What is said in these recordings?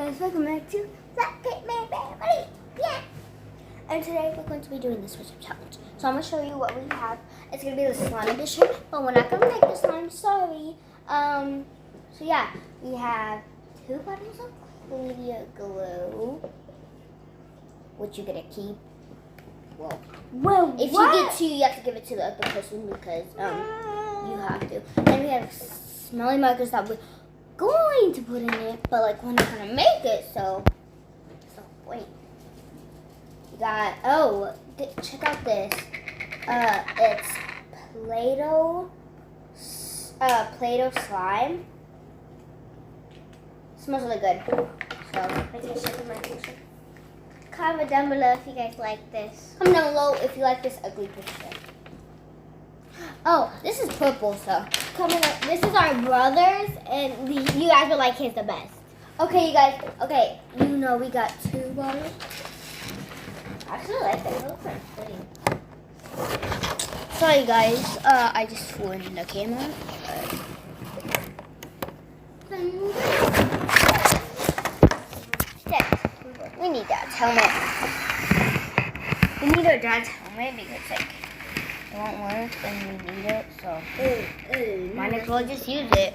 guys, welcome back to Black Pitman Family. Yeah! And today we're going to be doing the switch up challenge. So I'm going to show you what we have. It's going to be the slime edition, but we're not going to make the slime, sorry. So yeah, we have 2 bottles of Clear Glue, which you're going to keep. Well, if you get 2, you have to give it to the other person because you have to. And we have smelly markers that we're going to put in it, but like we're not gonna make it, so wait. You got check out this. It's Play-Doh slime. Smells really good. So I can check in my picture. Comment down below if you guys like this. Comment down below if you like this ugly picture. Oh, this is purple, so this is our brother's, and you guys will like his the best. Okay, you guys. Okay, you know we got 2 bottles. I actually like that. It looks pretty. Sorry, guys. I just flew in the camera. We need Dad's helmet. We need our dad's helmet because like it won't work and we need it, so might as well just use it.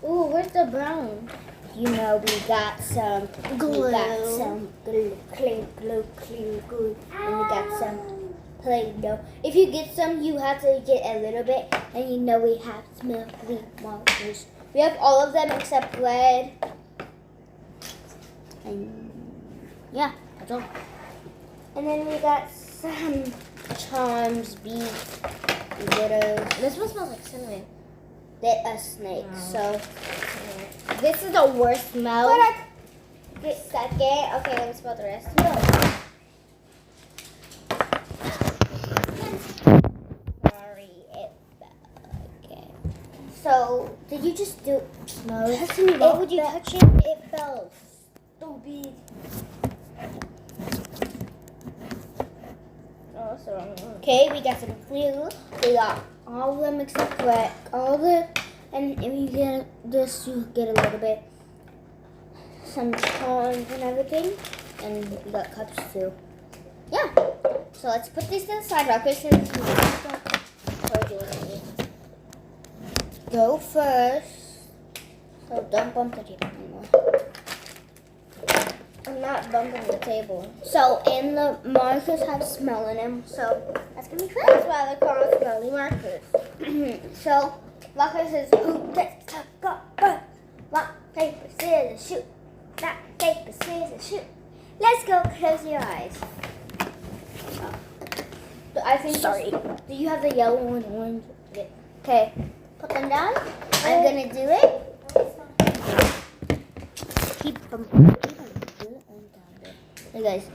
Ooh, where's the brown? You know we got some glue. We got some glue, clean glue. And we got some Play-Doh. If you get some, you have to get a little bit. And you know we have smelly markers. We have all of them except red. And yeah, that's all. And then we got some Charms beef. This one smells like cinnamon. They're a snake, so this is the worst smell. Get second. Okay, let me smell the rest. No. Sorry, it fell again. So, did you just do? No. What would you touch it? It fell so big. Okay, we got some clear glue. We got all of them except red. And if you get this, you get a little bit. Some charms and everything. And we got cups too. Yeah. So let's put these to the side. Go first. So don't bump the table anymore. I'm not bumping the table. So, and the markers have smell in them, so that's gonna be fun. That's why they're called smelly markers. So, markers is who gets to go first. Rock, paper, scissors, shoot. Rock, paper, scissors, shoot. Let's go. Close your eyes. I think. Sorry. Do you have the yellow and orange? Okay. Put them down. I'm gonna do it. Keep them. Hey guys,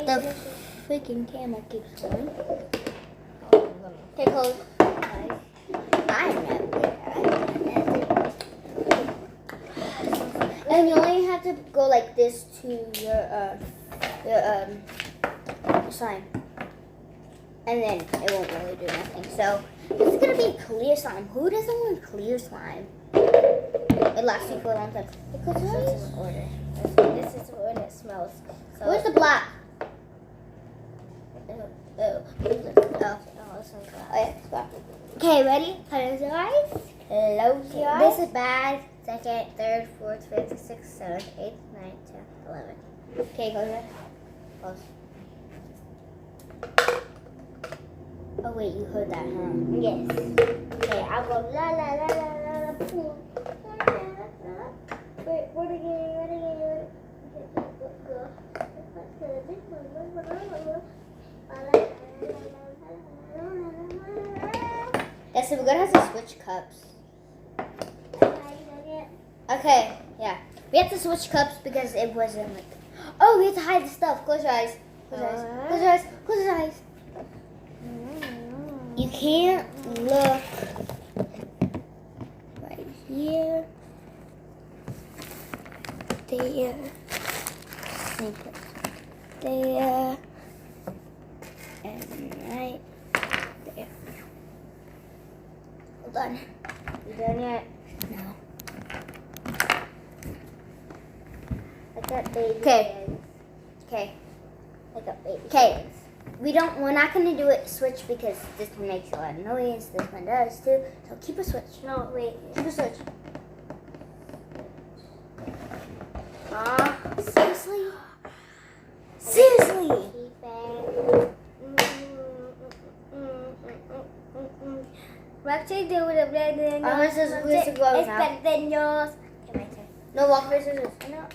the freaking camera keeps going. Okay, close. And you only have to go like this to your slime, and then it won't really do nothing. So this is gonna be clear slime. Who doesn't want clear slime? It lasts you for a long time. This is order. This is when it smells. So where's the black? Okay, ready? Close your eyes. Close your eyes. This is bad. Second, third, fourth, fifth, sixth, seventh, eighth, ninth, 10th, 11th. Okay, close your eyes. Close. Oh wait, you heard that, huh? Yes. Okay, I'll go la la la la la la boom. Wait, what again? Yeah, so we're gonna have to switch cups. Okay, yeah. We have to switch cups because it wasn't like. Oh, we have to hide the stuff. Close your eyes. Close your eyes. Close your eyes. Close your eyes. You can't look right here. There. There. And right there. Hold on. You done yet? No. baby Okay. eggs. Okay. Like a baby. Okay. We're not gonna do it switch because this one makes a lot of noise. This one does too. So keep a switch. No, wait. Keep a switch. Seriously? Seriously? Keep it. What you do with a blade in Where's this It's gloves now? better than yours. Okay, my turn. No, rock, paper, scissors.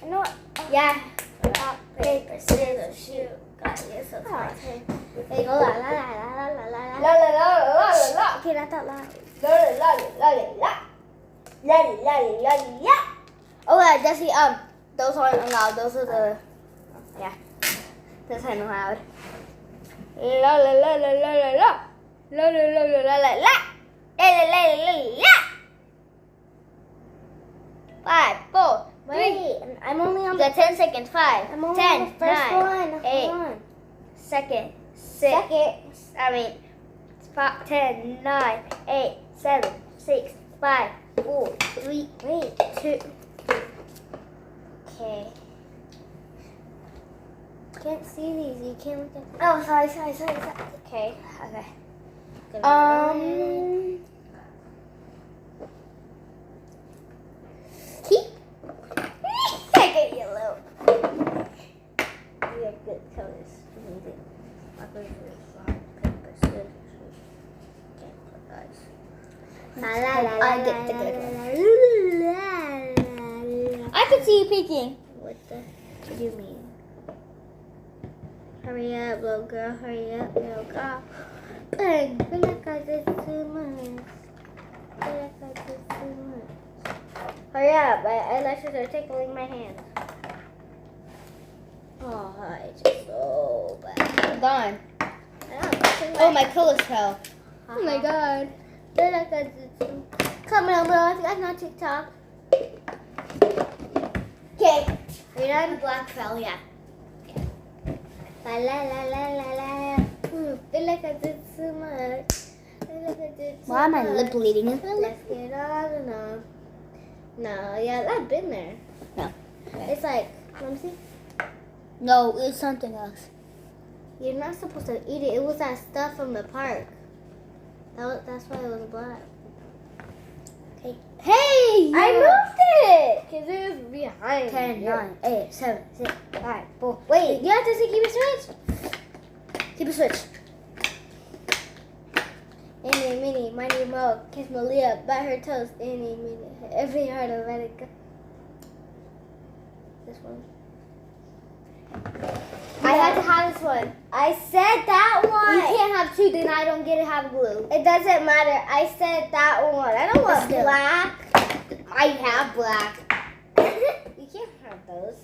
No. Yeah. Rock, paper, scissors, shoot. God, you're so smart. There you go. La la la la la la la. La la la la la la la. Okay, not that loud. La la la la la la. La la la la la. Oh yeah, Jesse. Those aren't allowed. Those are the. Yeah. Those aren't allowed. La la la la la la la. La la la la la la la. La la la la la la. 5, 4, 3. Wait, I'm only on You the got 10 seconds. 5, I'm only 10, on the first 9, one. 8, Hold on. second, 6. I mean, 10, 9, 8, 7, 6, 5, 4, 3, Wait. 2. Okay. Can't see these. You can't look at. Oh, sorry. Okay. Okay. Keep. I get yellow. We have good colors. I get the good one. I can see you peeking. What do you mean? Hurry up, little girl. Hurry up, little girl. Bang! Feel like I did too much. Hurry up. My eyelashes are tickling my hands. Oh, it's just so bad. I'm done. Oh, Oh, my colors fell. Oh my god. Feel like I did too. Comment down below if you guys know TikTok. Okay. Are you done? Black fell, yeah. La la la la la la. Feel like I did too much. Feel like I did too Why am I much. lip bleeding? Let's get on and on. No, yeah, I've been there. No. It's like, let me see. No, it's something else. You're not supposed to eat it. It was that stuff from the park. That's why it was black. Okay. Hey! I moved it! Because it was behind 10, you. 9, 8, 7, 6, 5, 4. Wait, you have to say keep it switch? Keep a switch. Any, mini, mighty, mo, kiss Malia, bite her toes. Any, mini, every heart of let it go. This one. I had to have this one. I said that one. You can't have two, then I don't get to have glue. It doesn't matter. I said that one. I don't want Still. black. I have black. You can't have those.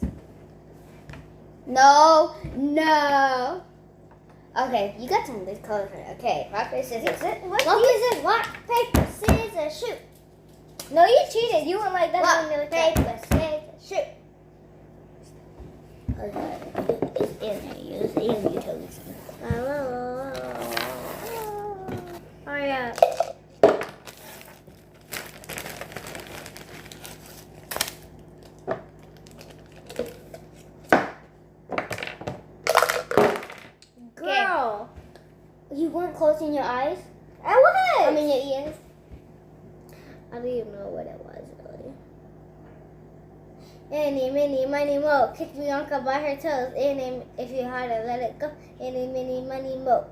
No. Okay, you got some good colors for it. Okay, rock, paper, scissors. What Rock, is it? Rock, paper, scissors, shoot. No, you cheated. You went like that. Rock, on the paper, scissors, shoot. Okay, it's in there. It's in you tell me something. Hurry up. Girl. You weren't closing your eyes? I was. I mean your ears? I don't even know what it was really. Any, mini, money, mo. Kick me uncle by her toes. Any, if you harder, let it go. Any, mini, money, mo.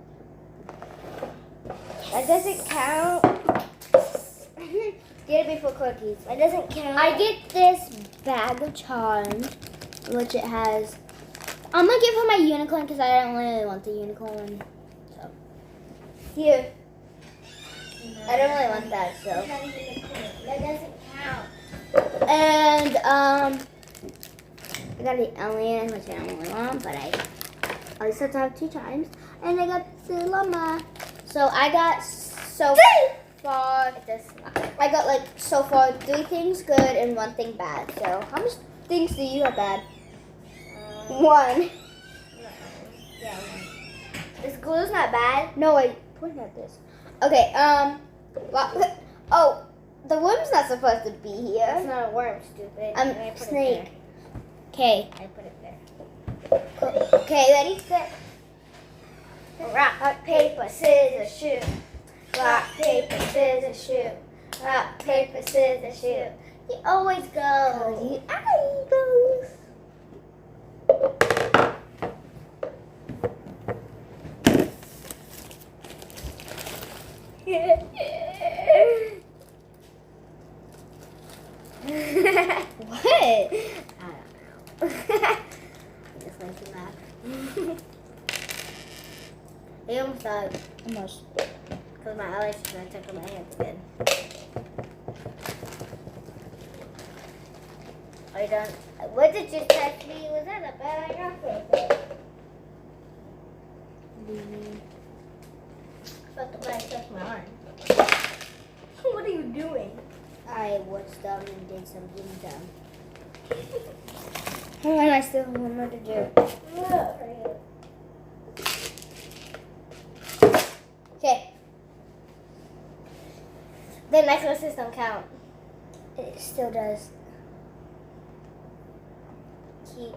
That doesn't count. Get it before cookies. That doesn't count. I get this bag of charms, which it has. I'm gonna give her my unicorn because I don't really want the unicorn. So here, I don't really want that. So That doesn't count. and I got the alien, which I don't really want, but I always have to have 2 times. And I got the llama. So I got so far. I got like so far 3 things good and 1 thing bad. So how much things do you have bad? 1. Yeah. This glue's not bad. No, wait. Point at this. Okay. Well, oh, the worm's not supposed to be It's here. not a worm, stupid. I put it Snake. there. Okay. I put it there. Okay, ready, set. Rock, paper, scissors, shoot. Rock, paper, scissors, shoot. Rock, paper, scissors, shoot. You always go. You always. What? I don't know. Just went too mad. It almost died. Almost. Because my eyelashes are stuck on my hands again. Are you done? What did you touch me? Was that a bad idea? But the bad touched my arm. What are you doing? I was dumb and did something dumb. And I still remember to do. Okay. The necklaces don't count. It still does. Keep.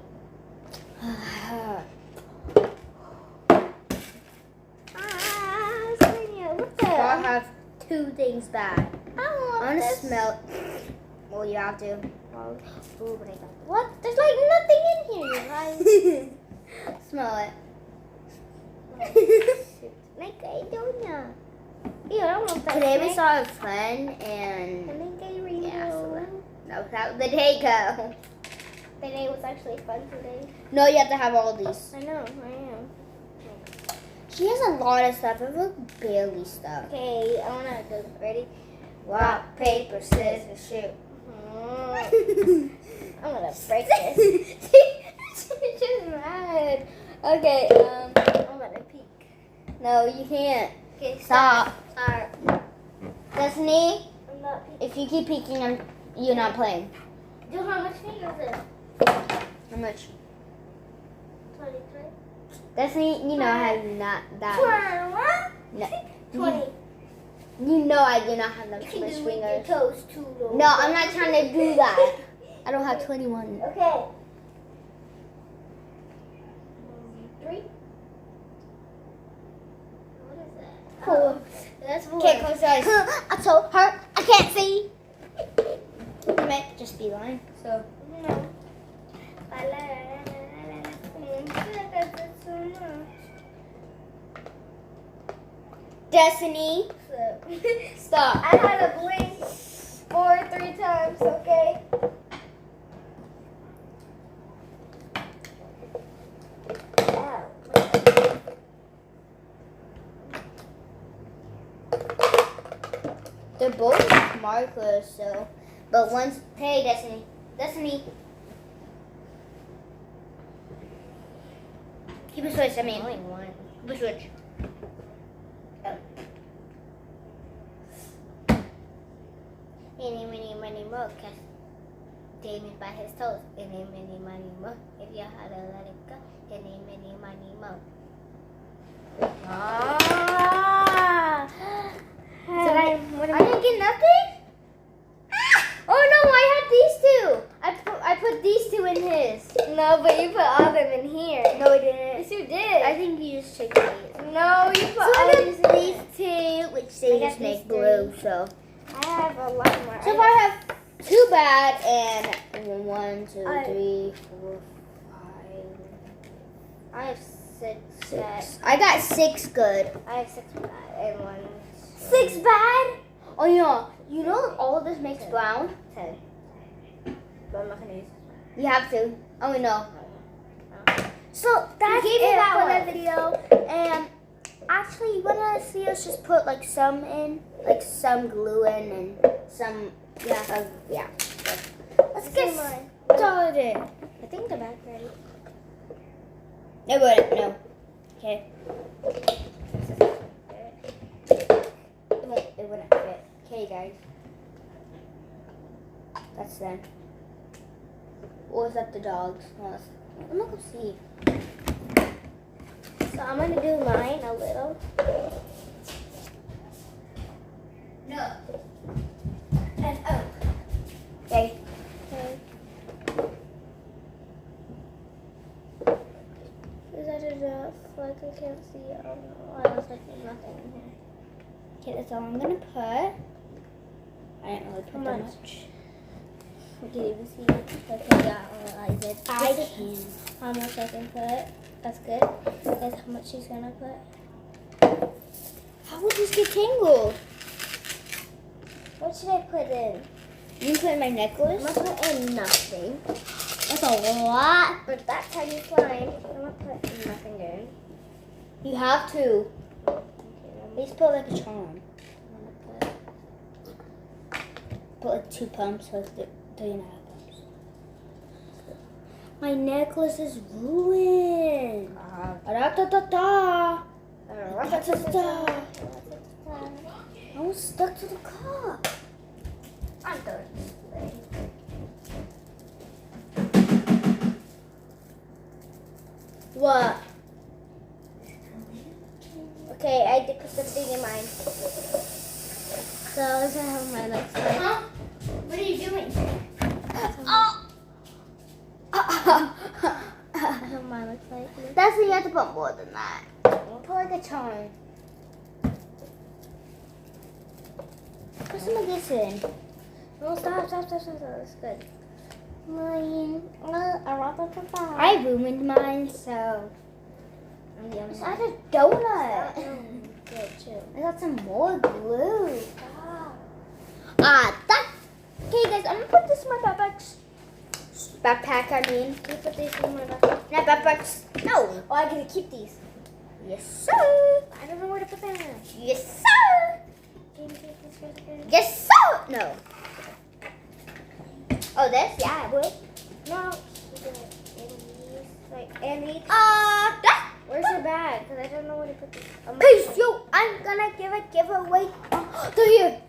Sonia, what the? I have two things bad. I don't want I want to this. smell it. Well, you have to. Ooh, but I got what? There's like nothing in here, you guys. Smell it. Like I don't know. Ew, I don't know if that's Today we snake. saw a friend and I think I really yeah, so know. that was how the day go. The day was actually fun today. No, you have to have all these. I know, I am. She has a lot of stuff. I have barely stuff. Okay, I wanna go. Ready? Rock, paper, scissors, shoot. I'm gonna break this. She's just mad. Okay, I'm gonna peek. no, you can't. Okay, Stop. Start. Destiny, I'm not peeking. if you keep peeking, you're not playing. Do how much fingers is it? How much? 23. Destiny, you know I have not that. 21. No, 20. you know I do not have that You can much do with your fingers. toes too, though. No, I'm not trying to do that. I don't have 21. Okay. 3. What is that? Four. Oh, that's 4. Okay, close your eyes. I told her I can't see. You might just be lying. So. No. Destiny, stop. I had to blink 3 times, okay? Ow. They're both markers, so. But one's. Hey, Destiny. Destiny. Keep a switch, I mean. Only one. Keep a switch. Eeny, meeny, miny, mo, catch Damien by his toes. Eeny, meeny, miny, mo. If you had to let it go. Eeny, meeny, miny, mo. Ah! I didn't get nothing? Oh no, I had these two. I put these two in his. No, but you put all of them in here. No, I didn't. Yes, you did. I think you just checked these. No, you put So all I of these got in these here. two, which I they got just make these blue, so. I have a lot more. So if I have two bad and 1, 2, I- 3, 4, 5, I have 6 bad. 6. I got 6 good. I have 6 bad and 1. 6 bad? Oh yeah. You know all of this makes brown? 10. But I'm not gonna use it. You have to. Oh no. So You that's gave me it that for one. the video. And actually, you wanna see us just put like some in, like some glue in and some yeah. Let's This get is mine. started. I think the back ready. No, but no. Okay. It wouldn't fit. Okay, guys. That's them. Or is that the dogs? No, I'm not gonna see. So I'm gonna do mine a little. No. And oh. Okay. Okay. see. Oh, it looks like there's nothing in here. Okay, that's all I'm gonna put. I didn't really put How that much? much. Okay, you see. Okay, yeah, I did. I This is can. how much I can put. That's good. That's how much she's gonna put. How would this get tangled? What should I put in? You can put in my I'm necklace. gonna put in nothing. That's a lot. But that tiny slime, I'm gonna put nothing in. You have to. Okay, At least put like a charm. I'm gonna Put like 2 pumps, so it's 3.5 pumps. My necklace is ruined. put. Da-da-da-da-da. Da-da-da-da-da. I was stuck to the cup. I'm done. What? Okay, I did put something in mine. So this is how mine looks like. Huh? What are you doing? Oh! That's how mine looks like. That's what you have to put more than that. I'll put like a charm. Put some of this in. No, stop. That's good. Mine. I want to put that. I ruined mine, so. It's I had a donut. Good too. I got some more glue. Ah. That. Okay, guys, I'm gonna put this in my backpack. I mean, Can you put these in my backpack? not backpacks. No. Oh, I get to keep these. Yes, sir. I don't know where to put them. Yes, sir. Can you take this first again? Yes, sir. No. Oh, this? Yeah, I would. No. Keep it in these. Like, and these. That. Where's your bag? Because I don't know where to put these. Peace, yo. I'm gonna give a giveaway. They're here.